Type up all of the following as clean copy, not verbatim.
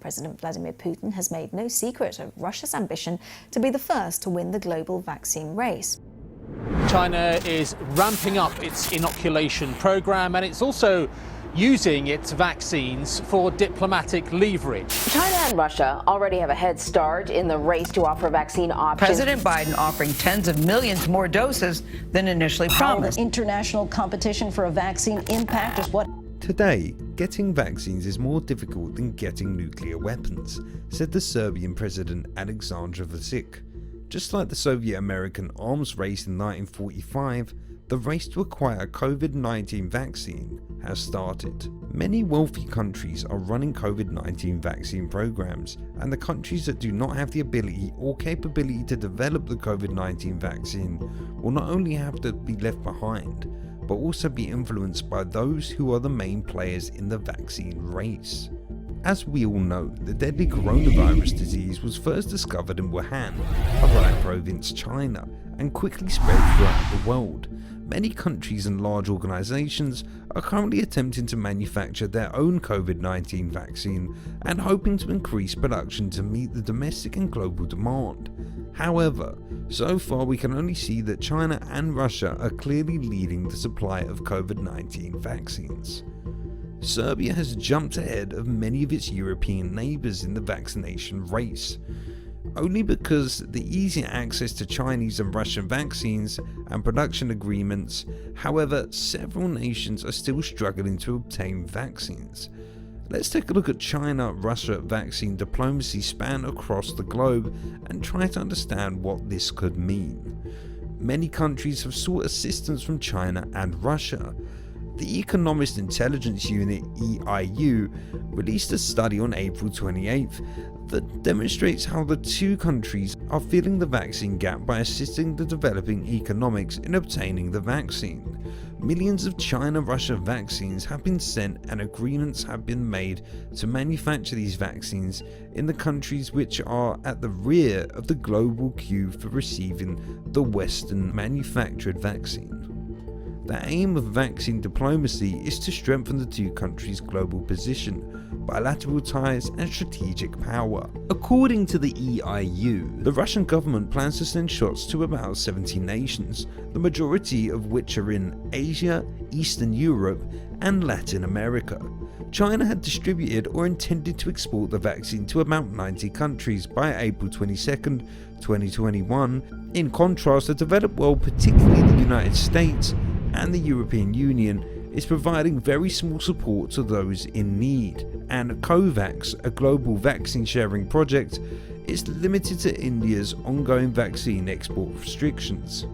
President Vladimir Putin has made no secret of Russia's ambition to be the first to win the global vaccine race. China is ramping up its inoculation program, and it's also using its vaccines for diplomatic leverage. China and Russia already have a head start in the race to offer vaccine options. President Biden offering tens of millions more doses than initially promised. International competition for a vaccine impact is what... Today, getting vaccines is more difficult than getting nuclear weapons, said the Serbian President Aleksandar Vučić. Just like the Soviet-American arms race in 1945, the race to acquire a COVID-19 vaccine has started. Many wealthy countries are running COVID-19 vaccine programs, and the countries that do not have the ability or capability to develop the COVID-19 vaccine will not only have to be left behind, but also be influenced by those who are the main players in the vaccine race. As we all know, the deadly coronavirus disease was first discovered in Wuhan, a Hubei province, China, and quickly spread throughout the world. Many countries and large organizations are currently attempting to manufacture their own COVID-19 vaccine and hoping to increase production to meet the domestic and global demand. However, so far we can only see that China and Russia are clearly leading the supply of COVID-19 vaccines. Serbia has jumped ahead of many of its European neighbours in the vaccination race, only because the easier access to Chinese and Russian vaccines and production agreements. However, several nations are still struggling to obtain vaccines. Let's take a look at China-Russia vaccine diplomacy span across the globe and try to understand what this could mean. Many countries have sought assistance from China and Russia. The Economist Intelligence Unit (EIU) released a study on April 28th that demonstrates how the two countries are filling the vaccine gap by assisting the developing economics in obtaining the vaccine. Millions of China-Russia vaccines have been sent and agreements have been made to manufacture these vaccines in the countries which are at the rear of the global queue for receiving the Western manufactured vaccine. The aim of vaccine diplomacy is to strengthen the two countries' global position, bilateral ties and strategic power. According to the EIU, the Russian government plans to send shots to about 70 nations, the majority of which are in Asia, Eastern Europe and Latin America. China had distributed or intended to export the vaccine to about 90 countries by April 22nd, 2021. In contrast, the developed world, particularly the United States and the European Union, is providing very small support to those in need, and COVAX, a global vaccine sharing project, is limited to India's ongoing vaccine export restrictions.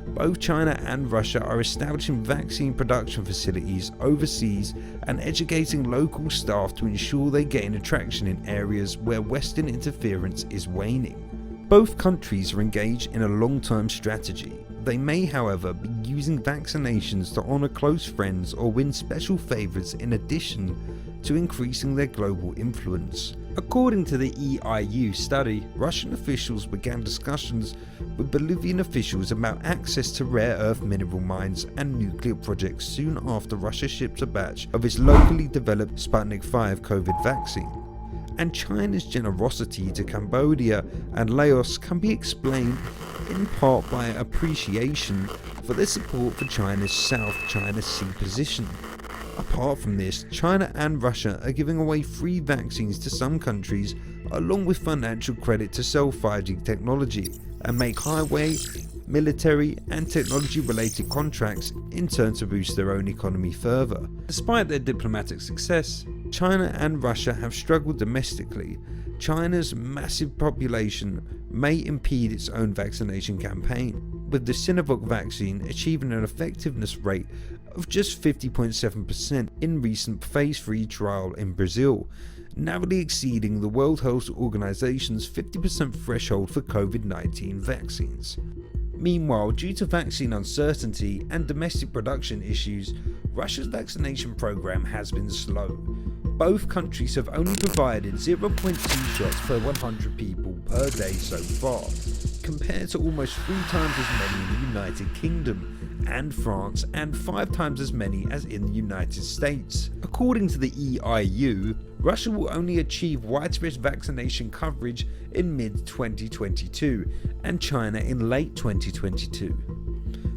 Both China and Russia are establishing vaccine production facilities overseas and educating local staff to ensure they gain attraction in areas where Western interference is waning. Both countries are engaged in a long-term strategy. They may, however, be using vaccinations to honour close friends or win special favours in addition to increasing their global influence. According to the EIU study, Russian officials began discussions with Bolivian officials about access to rare earth mineral mines and nuclear projects soon after Russia shipped a batch of its locally developed Sputnik V COVID vaccine. And China's generosity to Cambodia and Laos can be explained in part by appreciation for their support for China's South China Sea position. Apart from this, China and Russia are giving away free vaccines to some countries along with financial credit to sell 5G technology and make highway, military and technology related contracts in turn to boost their own economy further. Despite their diplomatic success, China and Russia have struggled domestically. China's massive population may impede its own vaccination campaign, with the Sinovac vaccine achieving an effectiveness rate of just 50.7% in recent phase 3 trial in Brazil, narrowly exceeding the World Health Organization's 50% threshold for COVID-19 vaccines. Meanwhile, due to vaccine uncertainty and domestic production issues, Russia's vaccination program has been slow. Both countries have only provided 0.2 shots per 100 people per day so far, compared to almost 3 times as many in the United Kingdom and France and 5 times as many as in the United States. According to the EIU, Russia will only achieve widespread vaccination coverage in mid-2022 and China in late 2022.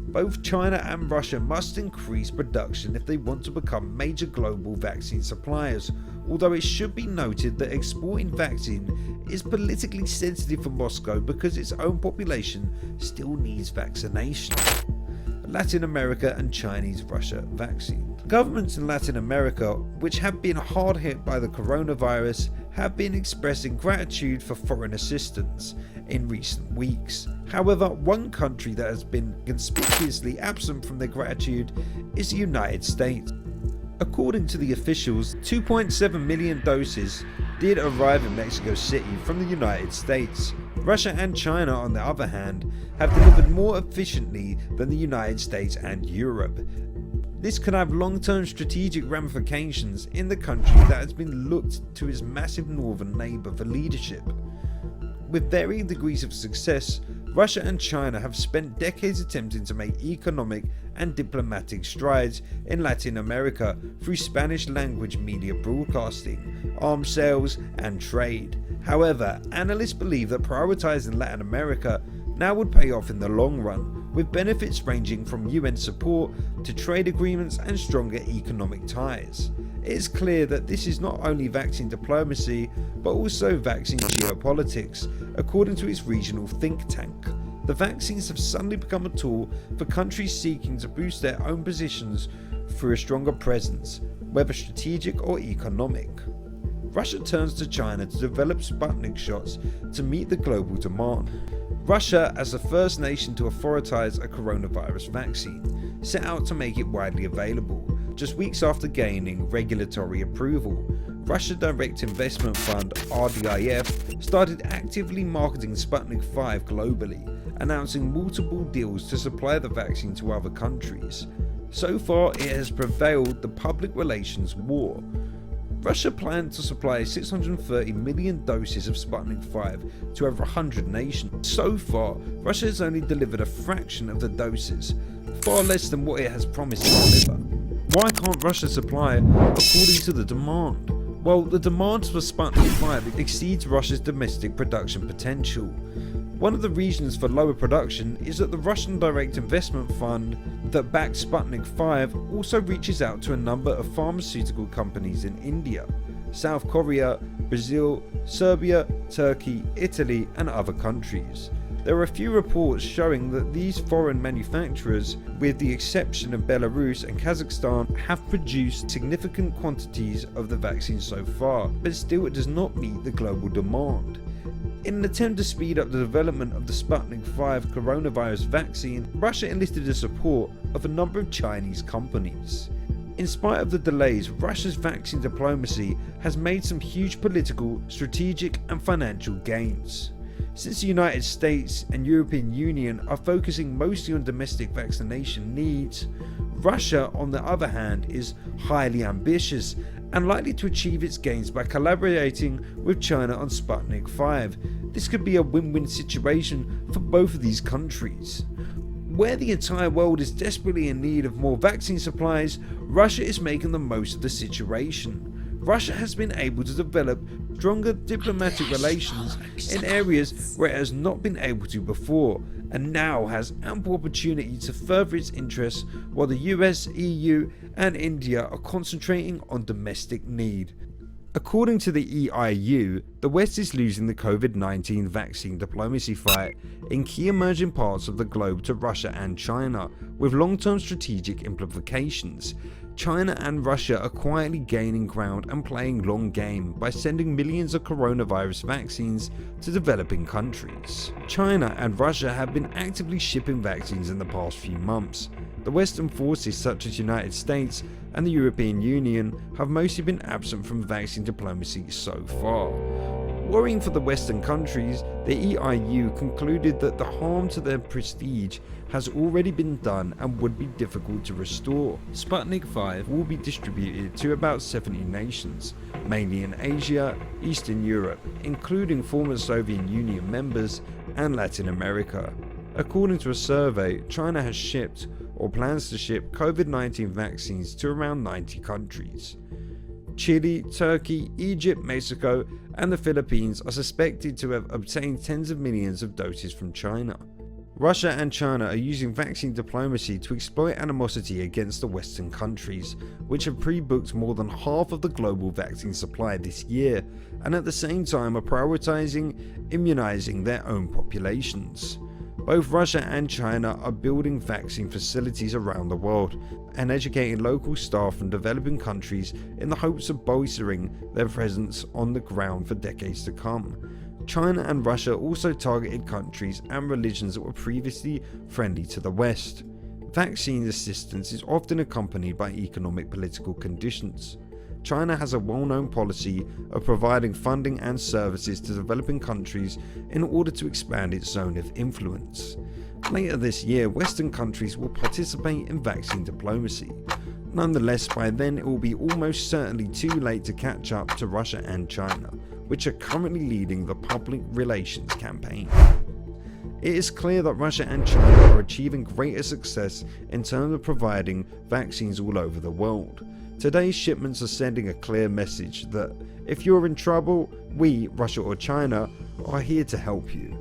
Both China and Russia must increase production if they want to become major global vaccine suppliers, although it should be noted that exporting vaccine is politically sensitive for Moscow because its own population still needs vaccination. Latin America and Chinese-Russia vaccine. Governments in Latin America, which have been hard hit by the coronavirus, have been expressing gratitude for foreign assistance in recent weeks. However, one country that has been conspicuously absent from their gratitude is the United States. According to the officials, 2.7 million doses did arrive in Mexico City from the United States. Russia and China, on the other hand, have delivered more efficiently than the United States and Europe. This could have long-term strategic ramifications in the country that has been looked to as massive northern neighbour for leadership. With varying degrees of success, Russia and China have spent decades attempting to make economic and diplomatic strides in Latin America through Spanish-language media broadcasting, arms sales, and trade. However, analysts believe that prioritizing Latin America now would pay off in the long run, with benefits ranging from UN support to trade agreements and stronger economic ties. It is clear that this is not only vaccine diplomacy, but also vaccine geopolitics, according to its regional think tank. The vaccines have suddenly become a tool for countries seeking to boost their own positions through a stronger presence, whether strategic or economic. Russia turns to China to develop Sputnik shots to meet the global demand. Russia, as the first nation to authorize a coronavirus vaccine, set out to make it widely available. Just weeks after gaining regulatory approval, Russia Direct Investment Fund (RDIF) started actively marketing Sputnik 5 globally, announcing multiple deals to supply the vaccine to other countries. So far, it has prevailed the public relations war. Russia planned to supply 630 million doses of Sputnik 5 to over 100 nations. So far, Russia has only delivered a fraction of the doses, far less than what it has promised to deliver. Why can't Russia supply according to the demand? Well, the demand for Sputnik 5 exceeds Russia's domestic production potential. One of the reasons for lower production is that the Russian Direct Investment Fund that backs Sputnik 5 also reaches out to a number of pharmaceutical companies in India, South Korea, Brazil, Serbia, Turkey, Italy, and other countries. There are a few reports showing that these foreign manufacturers, with the exception of Belarus and Kazakhstan, have produced significant quantities of the vaccine so far, but still it does not meet the global demand. In an attempt to speed up the development of the Sputnik 5 coronavirus vaccine, Russia enlisted the support of a number of Chinese companies. In spite of the delays, Russia's vaccine diplomacy has made some huge political, strategic, and financial gains. Since the United States and European Union are focusing mostly on domestic vaccination needs, Russia, on the other hand, is highly ambitious and likely to achieve its gains by collaborating with China on Sputnik 5. This could be a win-win situation for both of these countries. Where the entire world is desperately in need of more vaccine supplies, Russia is making the most of the situation. Russia has been able to develop stronger diplomatic relations in areas where it has not been able to before, and now has ample opportunity to further its interests while the US, EU, and India are concentrating on domestic need. According to the EIU, the West is losing the COVID-19 vaccine diplomacy fight in key emerging parts of the globe to Russia and China, with long-term strategic implications. China and Russia are quietly gaining ground and playing long game by sending millions of coronavirus vaccines to developing countries. China and Russia have been actively shipping vaccines in the past few months. The Western forces such as the United States and the European Union have mostly been absent from vaccine diplomacy so far. Worrying for the Western countries, the EIU concluded that the harm to their prestige has already been done and would be difficult to restore. Sputnik 5 will be distributed to about 70 nations, mainly in Asia, Eastern Europe, including former Soviet Union members, and Latin America. According to a survey, China has shipped or plans to ship COVID-19 vaccines to around 90 countries. Chile, Turkey, Egypt, Mexico, and the Philippines are suspected to have obtained tens of millions of doses from China. Russia and China are using vaccine diplomacy to exploit animosity against the Western countries, which have pre-booked more than half of the global vaccine supply this year, and at the same time are prioritizing immunizing their own populations. Both Russia and China are building vaccine facilities around the world and educating local staff from developing countries in the hopes of bolstering their presence on the ground for decades to come. China and Russia also targeted countries and religions that were previously friendly to the West. Vaccine assistance is often accompanied by economic political conditions. China has a well-known policy of providing funding and services to developing countries in order to expand its zone of influence. Later this year, Western countries will participate in vaccine diplomacy. Nonetheless, by then it will be almost certainly too late to catch up to Russia and China, which are currently leading the public relations campaign. It is clear that Russia and China are achieving greater success in terms of providing vaccines all over the world. Today's shipments are sending a clear message that if you're in trouble, we, Russia or China, are here to help you.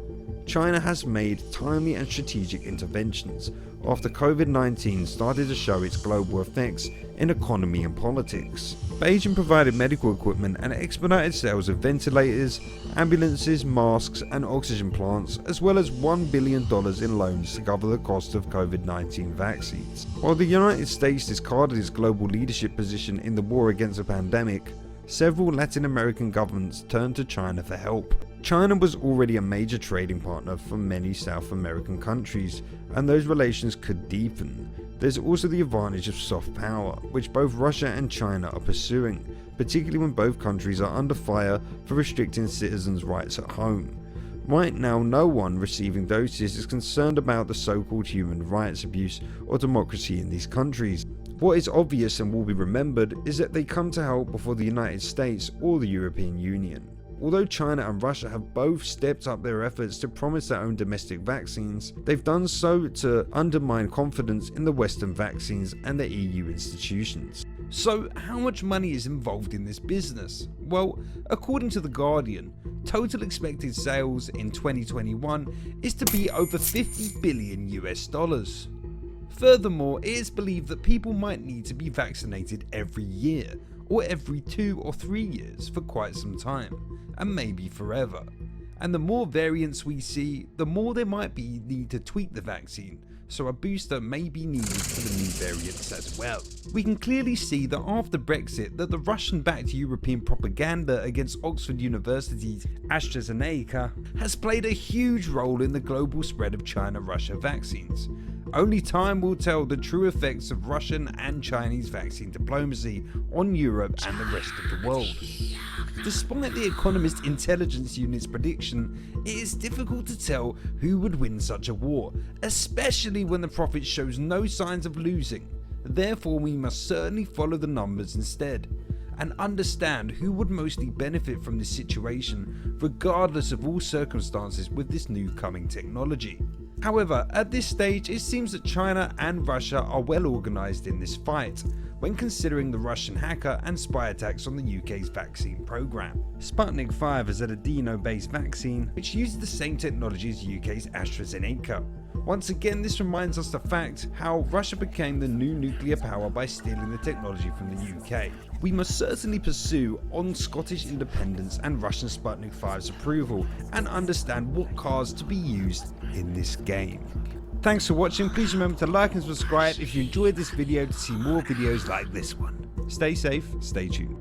China has made timely and strategic interventions after COVID-19 started to show its global effects in economy and politics. Beijing provided medical equipment and expedited sales of ventilators, ambulances, masks and oxygen plants, as well as $1 billion in loans to cover the cost of COVID-19 vaccines. While the United States discarded its global leadership position in the war against the pandemic, several Latin American governments turned to China for help. China was already a major trading partner for many South American countries, and those relations could deepen. There's also the advantage of soft power, which both Russia and China are pursuing, particularly when both countries are under fire for restricting citizens' rights at home. Right now, no one receiving doses is concerned about the so-called human rights abuse or democracy in these countries. What is obvious and will be remembered is that they come to help before the United States or the European Union. Although China and Russia have both stepped up their efforts to promise their own domestic vaccines, they've done so to undermine confidence in the Western vaccines and the EU institutions. So how much money is involved in this business? Well, according to The Guardian, total expected sales in 2021 is to be over $50 billion US. Furthermore, it is believed that people might need to be vaccinated every year, or every 2 or 3 years for quite some time, and maybe forever. And the more variants we see, the more there might be need to tweak the vaccine, so a booster may be needed for the new variants as well. We can clearly see that after Brexit that the Russian-backed European propaganda against Oxford University's AstraZeneca has played a huge role in the global spread of China-Russia vaccines. Only time will tell the true effects of Russian and Chinese vaccine diplomacy on Europe and the rest of the world. Despite The Economist intelligence unit's prediction, it is difficult to tell who would win such a war, especially when the prophet shows no signs of losing. Therefore, we must certainly follow the numbers instead, and understand who would mostly benefit from this situation, regardless of all circumstances with this new coming technology. However, at this stage it seems that China and Russia are well organised in this fight, when considering the Russian hacker and spy attacks on the UK's vaccine programme. Sputnik 5 is an adeno-based vaccine which uses the same technology as UK's AstraZeneca. Once again, this reminds us the fact how Russia became the new nuclear power by stealing the technology from the UK. We must certainly pursue on Scottish independence and Russian Sputnik 5's approval and understand what cards to be used in this game. Thanks for watching. Please remember to like and subscribe if you enjoyed this video to see more videos like this one. Stay safe, stay tuned.